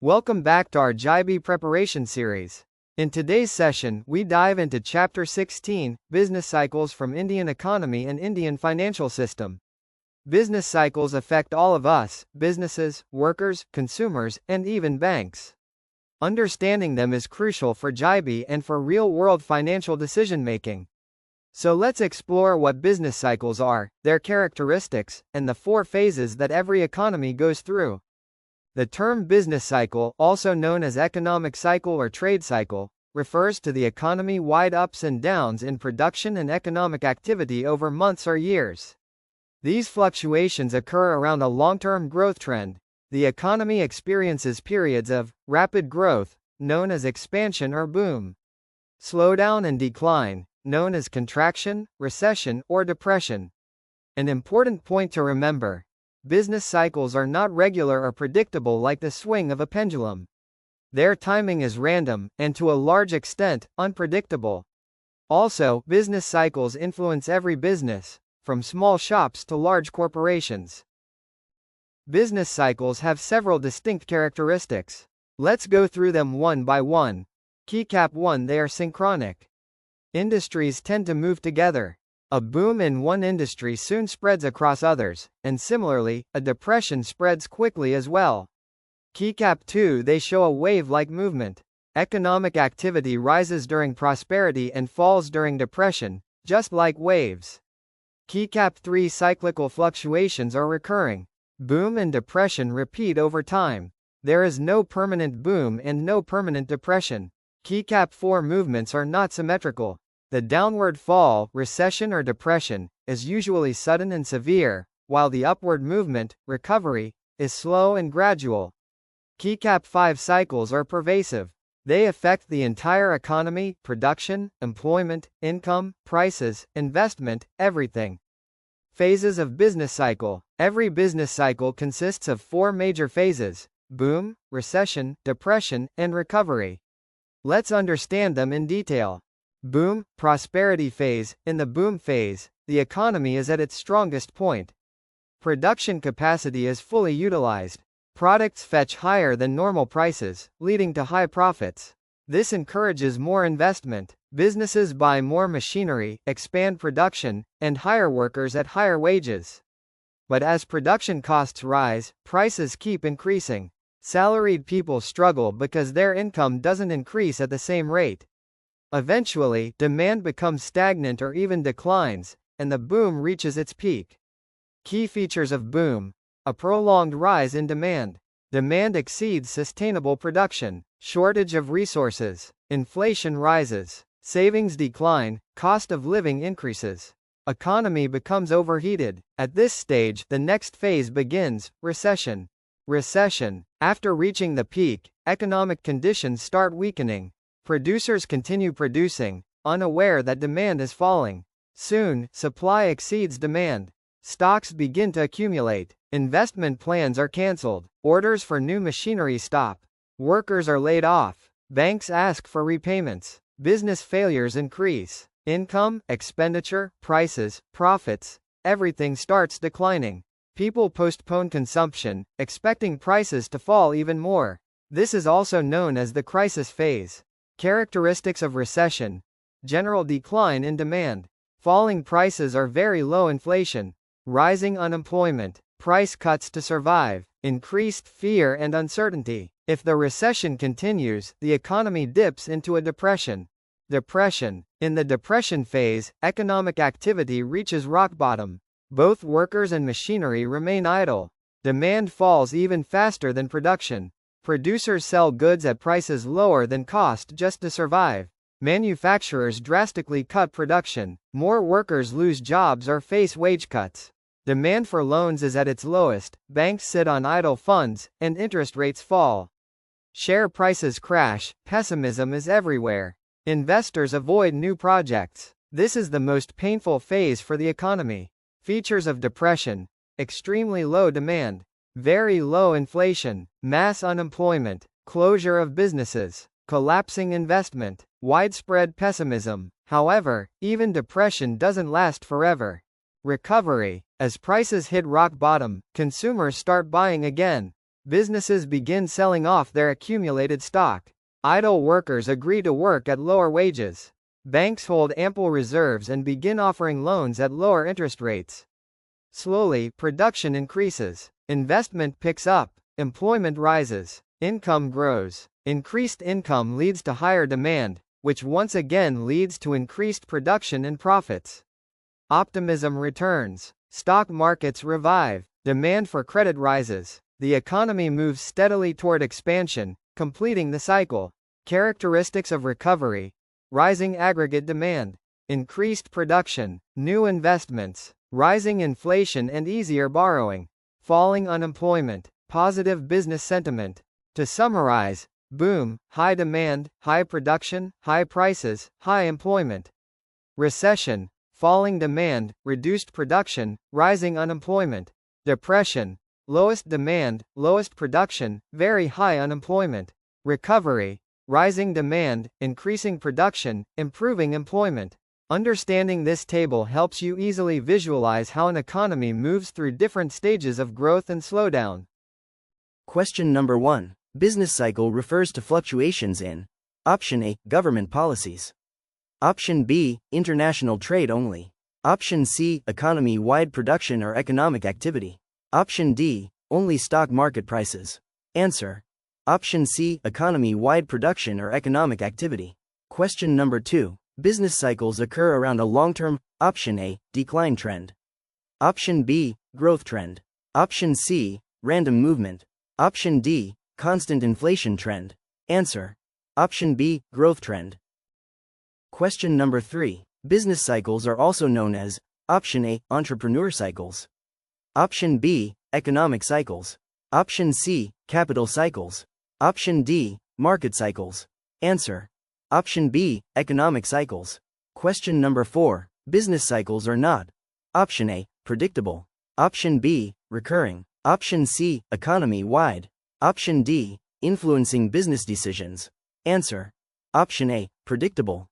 Welcome back to our JAIIB preparation series. In today's session, we dive into Chapter 16, Business Cycles from Indian Economy and Indian Financial System. Business cycles affect all of us, businesses, workers, consumers, and even banks. Understanding them is crucial for JAIIB and for real-world financial decision-making. So let's explore what business cycles are, their characteristics, and the 4 phases that every economy goes through. The term business cycle, also known as economic cycle or trade cycle, refers to the economy-wide ups and downs in production and economic activity over months or years. These fluctuations occur around a long-term growth trend. The economy experiences periods of rapid growth, known as expansion or boom, slowdown and decline, known as contraction, recession, or depression. An important point to remember: business cycles are not regular or predictable like the swing of a pendulum. Their timing is random, and to a large extent, unpredictable. Also, business cycles influence every business, from small shops to large corporations. Business cycles have several distinct characteristics. Let's go through them one by one. Keycap 1. They are synchronic. Industries tend to move together. A boom in one industry soon spreads across others, and similarly, a depression spreads quickly as well. Keycap 2. They show a wave-like movement. Economic activity rises during prosperity and falls during depression, just like waves. Keycap 3. Cyclical fluctuations are recurring. Boom and depression repeat over time. There is no permanent boom and no permanent depression. Keycap 4. Movements are not symmetrical. The downward fall, recession or depression, is usually sudden and severe, while the upward movement, recovery, is slow and gradual. Keycap 5. Cycles are pervasive. They affect the entire economy, production, employment, income, prices, investment, everything. Phases of business cycle. Every business cycle consists of 4 major phases: boom, recession, depression, and recovery. Let's understand them in detail. Boom, prosperity phase. In the boom phase, the economy is at its strongest point. Production capacity is fully utilized. Products fetch higher than normal prices, leading to high profits. This encourages more investment. Businesses buy more machinery, expand production, and hire workers at higher wages. But as production costs rise, prices keep increasing. Salaried people struggle because their income doesn't increase at the same rate. Eventually, demand becomes stagnant or even declines, and the boom reaches its peak. Key features of boom: a prolonged rise in demand. Demand exceeds sustainable production. Shortage of resources. Inflation rises. Savings decline. Cost of living increases. Economy becomes overheated. At this stage, the next phase begins: recession. Recession. After reaching the peak, economic conditions start weakening. Producers continue producing, unaware that demand is falling. Soon, supply exceeds demand. Stocks begin to accumulate. Investment plans are canceled. Orders for new machinery stop. Workers are laid off. Banks ask for repayments. Business failures increase. Income, expenditure, prices, profits, everything starts declining. People postpone consumption, expecting prices to fall even more. This is also known as the crisis phase. Characteristics of recession: general decline in demand. Falling prices or very low inflation. Rising unemployment. Price cuts to survive. Increased fear and uncertainty. If the recession continues, the economy dips into a depression. Depression. In the depression phase, economic activity reaches rock bottom. Both workers and machinery remain idle. Demand falls even faster than production. Producers sell goods at prices lower than cost just to survive. Manufacturers drastically cut production. More workers lose jobs or face wage cuts. Demand for loans is at its lowest, banks sit on idle funds, and interest rates fall. Share prices crash, pessimism is everywhere. Investors avoid new projects. This is the most painful phase for the economy. Features of depression: extremely low demand, very low inflation, mass unemployment, closure of businesses, collapsing investment, widespread pessimism. However, even depression doesn't last forever. Recovery: as prices hit rock bottom, consumers start buying again. Businesses begin selling off their accumulated stock. Idle workers agree to work at lower wages. Banks hold ample reserves and begin offering loans at lower interest rates. Slowly, production increases. Investment picks up. Employment rises. Income grows. Increased income leads to higher demand, which once again leads to increased production and profits. Optimism returns. Stock markets revive. Demand for credit rises. The economy moves steadily toward expansion, completing the cycle. Characteristics of recovery: rising aggregate demand, increased production, new investments, rising inflation and easier borrowing, falling unemployment, positive business sentiment. To summarize: boom, high demand, high production, high prices, high employment. Recession, falling demand, reduced production, rising unemployment. Depression, lowest demand, lowest production, very high unemployment. Recovery, rising demand, increasing production, improving employment. Understanding this table helps you easily visualize how an economy moves through different stages of growth and slowdown. Question number 1. Business cycle refers to fluctuations in Option A, government policies. Option B, international trade only. Option C, economy-wide production or economic activity. Option D, only stock market prices. Answer: Option C, economy-wide production or economic activity. Question number 2. Business cycles occur around a long-term, Option A, decline trend. Option B, growth trend. Option C, random movement. Option D, constant inflation trend. Answer: Option B, growth trend. Question number 3. Business cycles are also known as Option A, entrepreneur cycles. Option B, economic cycles. Option C, capital cycles. Option D, market cycles. Answer: Option B, economic cycles. Question number 4. Business cycles are not Option A, predictable. Option B, recurring. Option C, economy-wide. Option D, influencing business decisions. Answer: Option A, predictable.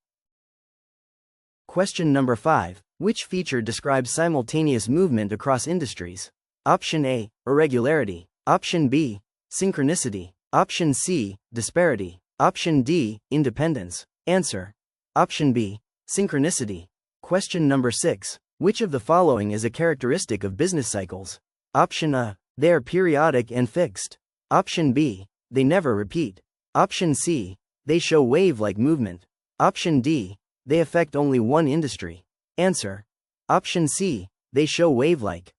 Question number 5. Which feature describes simultaneous movement across industries? Option A, irregularity. Option B, synchronicity. Option C, disparity. Option D, independence. Answer: Option B, synchronicity. Question number 6. Which of the following is a characteristic of business cycles? Option A, they are periodic and fixed. Option B, they never repeat. Option C, they show wave-like movement. Option D, they affect only one industry. Answer: Option C, they show wave-like.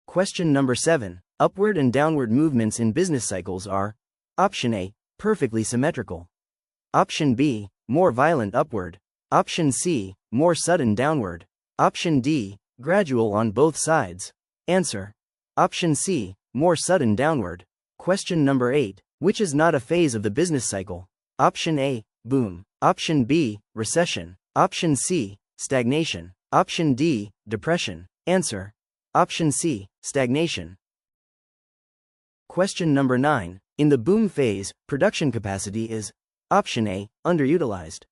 Question number 7. Upward and downward movements in business cycles are Option A, perfectly symmetrical. Option B, more violent upward. Option C, more sudden downward. Option D, gradual on both sides. Answer: Option C, more sudden downward. Question number 8. Which is not a phase of the business cycle? Option A, boom. Option B, recession. Option C, stagnation. Option D, depression. Answer: Option C, stagnation. Question number 9. In the boom phase, production capacity is Option A, underutilized.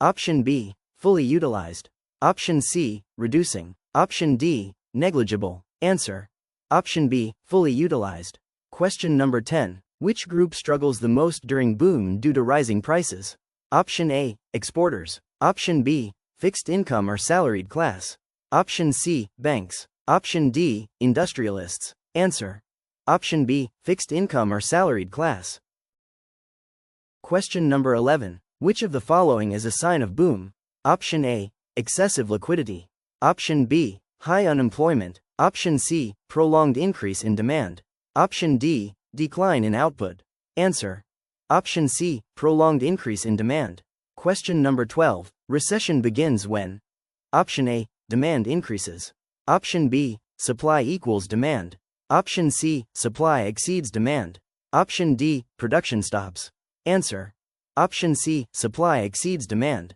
Option B, fully utilized. Option C, reducing. Option D, negligible. Answer: Option B, fully utilized. Question number 10. Which group struggles the most during boom due to rising prices? Option A, exporters. Option B, fixed income or salaried class. Option C, banks. Option D, industrialists. Answer: Option B, fixed income or salaried class. Question number 11. Which of the following is a sign of boom? Option A, excessive liquidity. Option B, high unemployment. Option C, prolonged increase in demand. Option D, decline in output. Answer: Option C, prolonged increase in demand. Question number 12. Recession begins when Option A, demand increases. Option B, supply equals demand. Option C, supply exceeds demand. Option D, production stops. Answer: Option C, supply exceeds demand.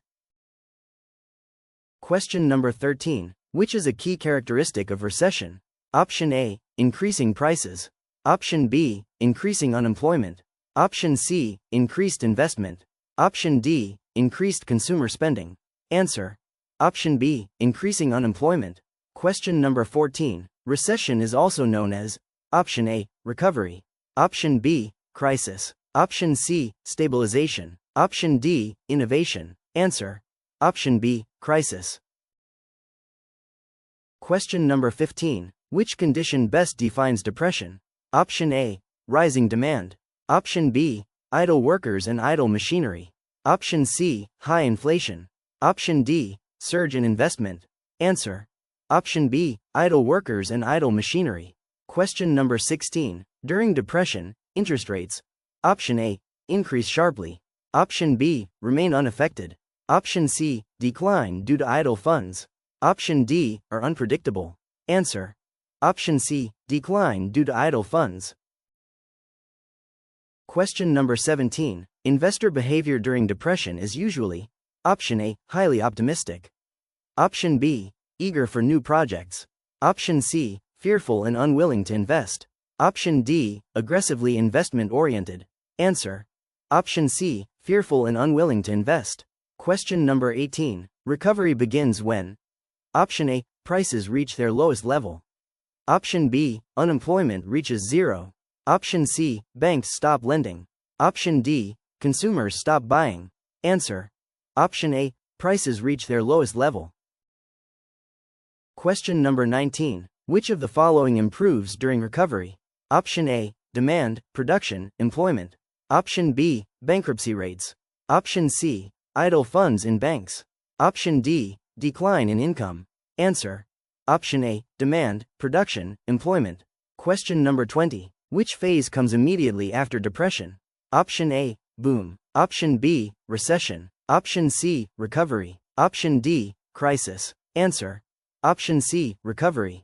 Question number 13. Which is a key characteristic of recession? Option A, increasing prices. Option B, increasing unemployment. Option C, increased investment. Option D, increased consumer spending. Answer: Option B, increasing unemployment. Question number 14. Recession is also known as Option A, recovery. Option B, crisis. Option C, stabilization. Option D, innovation. Answer. Option B, crisis. Question number 15. Which condition best defines depression? Option A, rising demand. Option B, idle workers and idle machinery. Option C, high inflation. Option D, surge in investment. Answer. Option B, idle workers and idle machinery. Question number 16. During depression, interest rates. Option A, increase sharply. Option B, remain unaffected. Option C, decline due to idle funds. Option D, are unpredictable. Answer. Option C, decline due to idle funds. Question number 17. Investor behavior during depression is usually. Option A, highly optimistic. Option B, eager for new projects. Option C, fearful and unwilling to invest. Option D, aggressively investment-oriented. Answer. Option C, fearful and unwilling to invest. Question number 18. Recovery begins when. Option A, prices reach their lowest level. Option B, unemployment reaches zero. Option C, banks stop lending. Option D, consumers stop buying. Answer. Option A, prices reach their lowest level. Question number 19. Which of the following improves during recovery? Option A, demand, production, employment. Option B, bankruptcy rates. Option C, idle funds in banks. Option D, decline in income. Answer. Option A, demand, production, employment. Question number 20. Which phase comes immediately after depression? Option A, boom. Option B, recession. Option C, recovery. Option D, crisis. Answer. Option C, recovery.